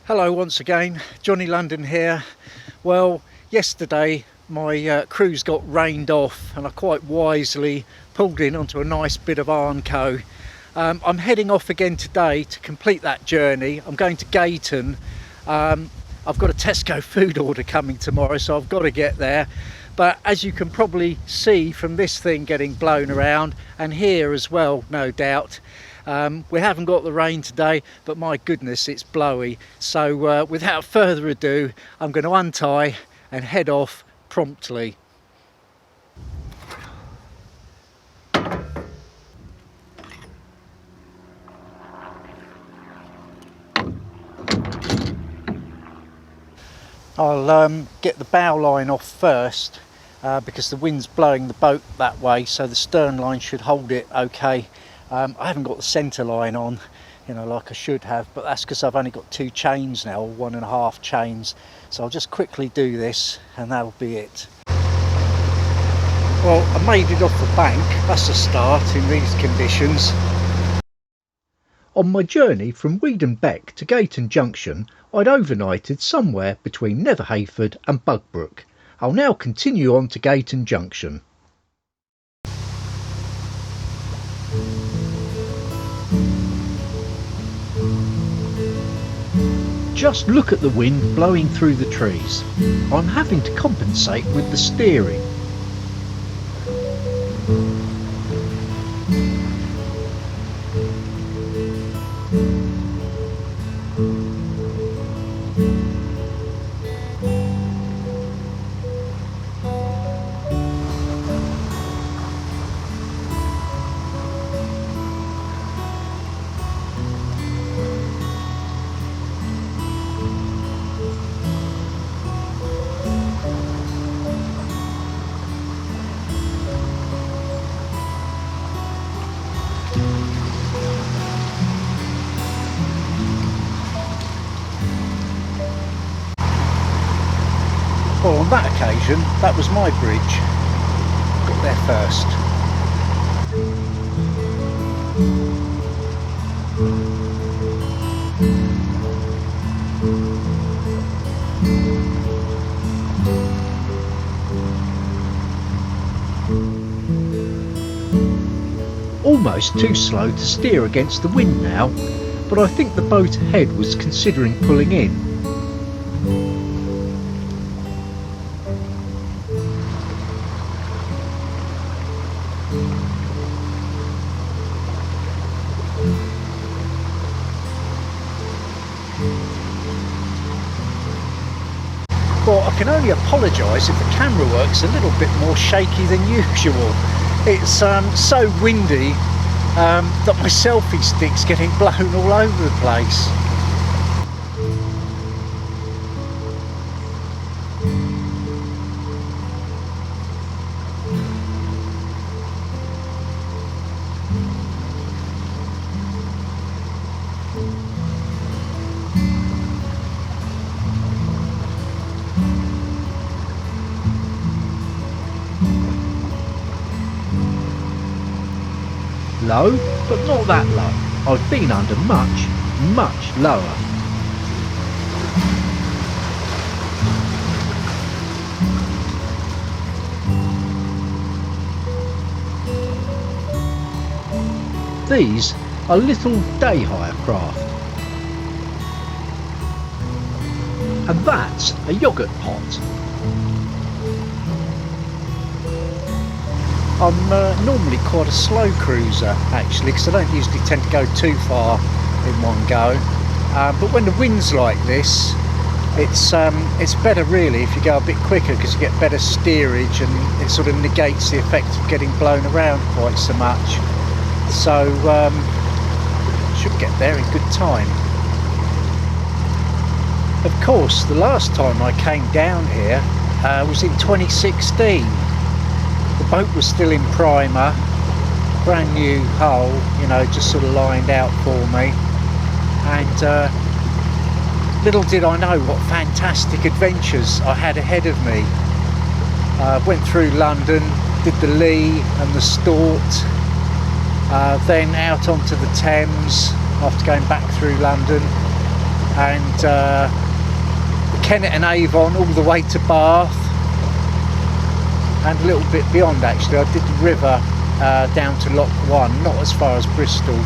Hello once again, Johnny London here. Well, yesterday my cruise got rained off and I quite wisely pulled in onto a nice bit of Arnco. I'm heading off again today to complete that journey. I'm going to Gayton. I've got a Tesco food order coming tomorrow, so I've got to get there. But as you can probably see from this thing getting blown around, and here as well, no doubt, we haven't got the rain today, but my goodness, it's blowy. So without further ado, I'm going to untie and head off promptly. I'll get the bow line off first because the wind's blowing the boat that way, so the stern line should hold it okay. I haven't got the centre line on, like I should have, but that's because I've only got 2 chains now, or 1.5 chains. So I'll just quickly do this and that'll be it. Well, I made it off the bank, that's a start in these conditions. On my journey from Weedon Beck to Gayton Junction, I'd overnighted somewhere between Netherhayford and Bugbrook. I'll now continue on to Gayton Junction. Just look at the wind blowing through the trees. I'm having to compensate with the steering. Well, on that occasion, that was my bridge. Got there first. Almost too slow to steer against the wind now, but I think the boat ahead was considering pulling in. Well, I can only apologise if the camera works a little bit more shaky than usual. It's so windy that my selfie stick's getting blown all over the place. Low, but not that low. I've been under much, much lower. These are little day hire craft. And that's a yoghurt pot. I'm normally quite a slow cruiser actually, because I don't usually tend to go too far in one go, but when the wind's like this, it's better really if you go a bit quicker, because you get better steerage and it sort of negates the effect of getting blown around quite so much. So should get there in good time. Of course, the last time I came down here was in 2016. The boat was still in primer, brand new hull, just sort of lined out for me. And little did I know what fantastic adventures I had ahead of me. Went through London, did the Lee and the Stort, then out onto the Thames after going back through London, and the Kennet and Avon all the way to Bath, and a little bit beyond actually. I did the river down to Lock 1, not as far as Bristol.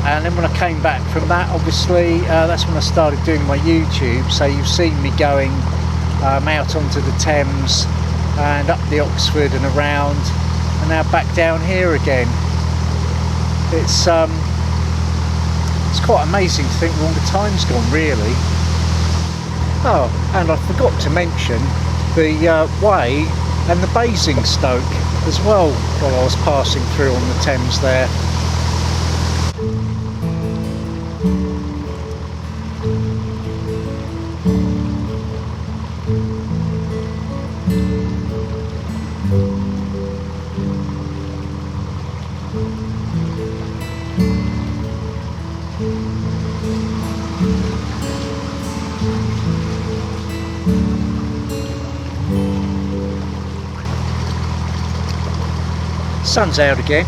And then when I came back from that, obviously that's when I started doing my YouTube, so you've seen me going out onto the Thames and up the Oxford and around, and now back down here again. It's quite amazing to think how long the time's gone, really. Oh, and I forgot to mention the Way and the Basingstoke as well while I was passing through on the Thames there. Sun's out again.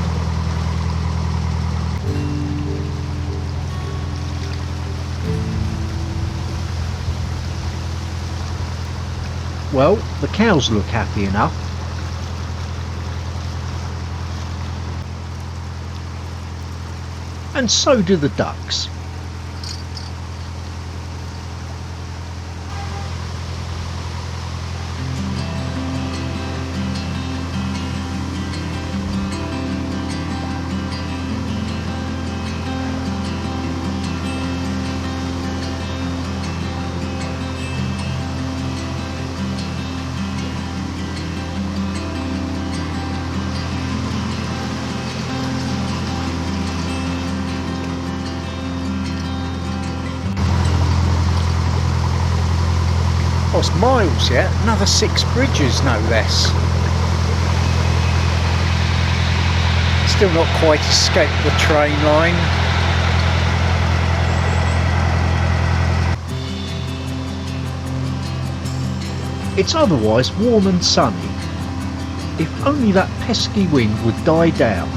Well, the cows look happy enough. And so do the ducks. It's miles yet, another 6 bridges no less. Still not quite escaped the train line. It's otherwise warm and sunny. If only that pesky wind would die down.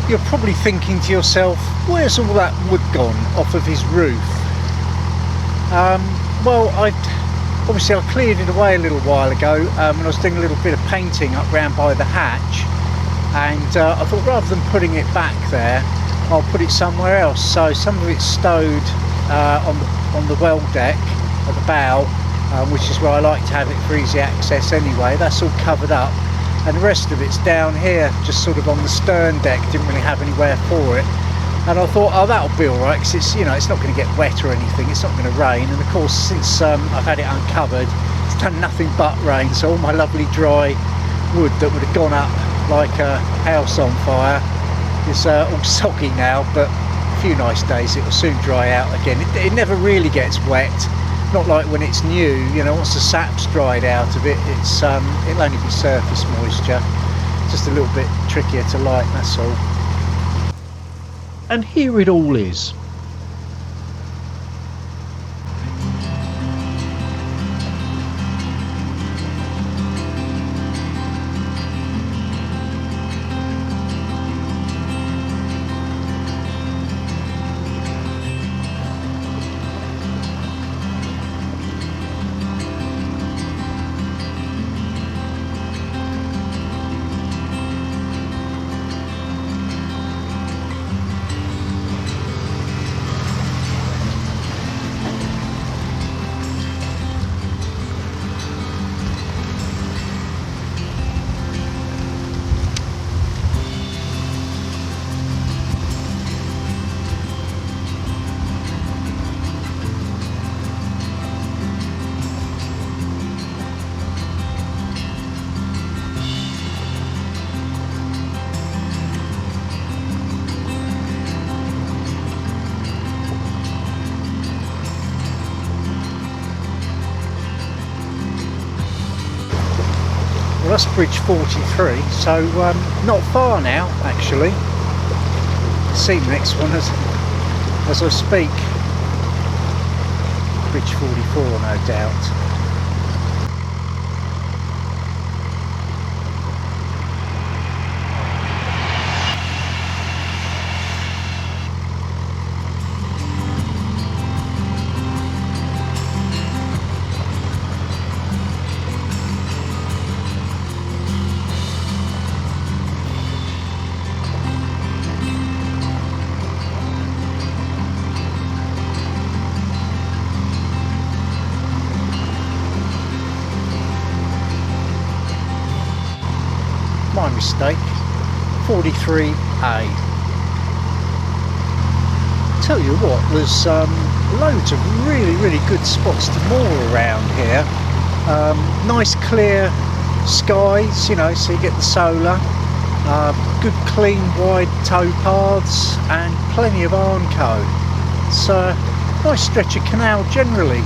You're probably thinking to yourself, where's all that wood gone off of his roof? Well, obviously I cleared it away a little while ago when I was doing a little bit of painting up round by the hatch, and I thought rather than putting it back there, I'll put it somewhere else. So some of it's stowed on the well deck at the bow, which is where I like to have it for easy access anyway. That's all covered up. And the rest of it's down here, just sort of on the stern deck. Didn't really have anywhere for it, and I thought, oh, that'll be all right, because it's, you know, it's not going to get wet or anything. It's not going to rain, and of course, since I've had it uncovered, it's done nothing but rain. So all my lovely dry wood that would have gone up like a house on fire is all soggy now. But a few nice days, it will soon dry out again. It never really gets wet. Not like when it's new, you know, once the sap's dried out of it, it'll only be surface moisture. Just a little bit trickier to light, that's all. And here it all is. just bridge 43, so not far now actually. See the next one as I speak. Bridge 44, no doubt. My mistake. 43A. Tell you what, there's loads of really good spots to moor around here. Nice clear skies, you know, so you get the solar. Good clean wide tow paths and plenty of Armco. It's a nice stretch of canal generally.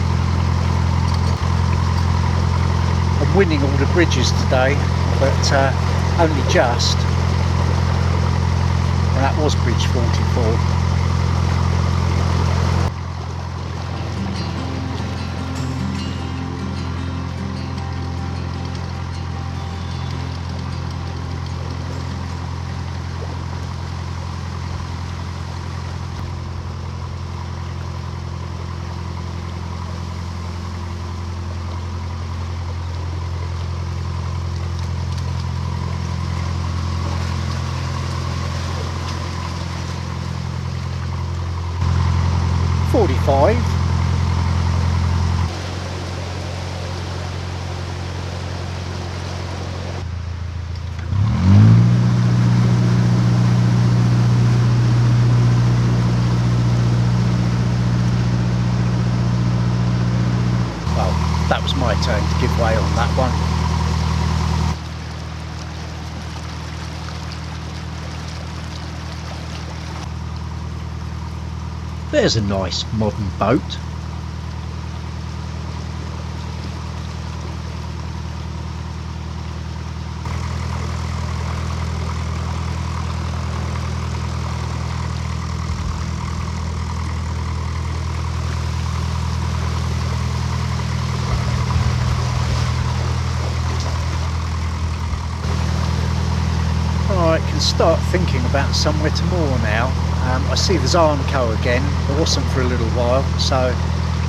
I'm winning all the bridges today, but only just. And that was bridge 44. Well, that was my turn to give way on that one. There's a nice modern boat. I can start thinking about somewhere to moor now. I see there's Armco again. There wasn't for a little while, so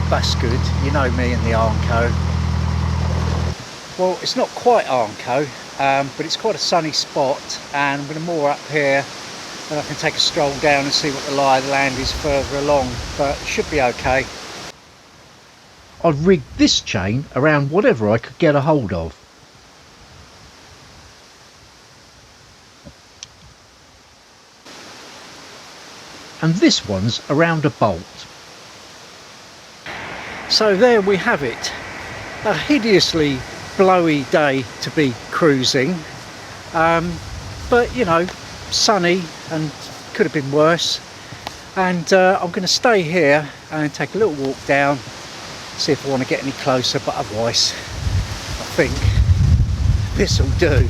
that's good. You know me and the Armco. Well, it's not quite Armco, but it's quite a sunny spot, and I'm going to moor up here and I can take a stroll down and see what the lie of the land is further along, but it should be okay. I'd rigged this chain around whatever I could get a hold of. And this one's around a bolt. So there we have it. A hideously blowy day to be cruising, but you know, sunny and could have been worse. And I'm going to stay here and take a little walk down, see if I want to get any closer, but otherwise I think this will do.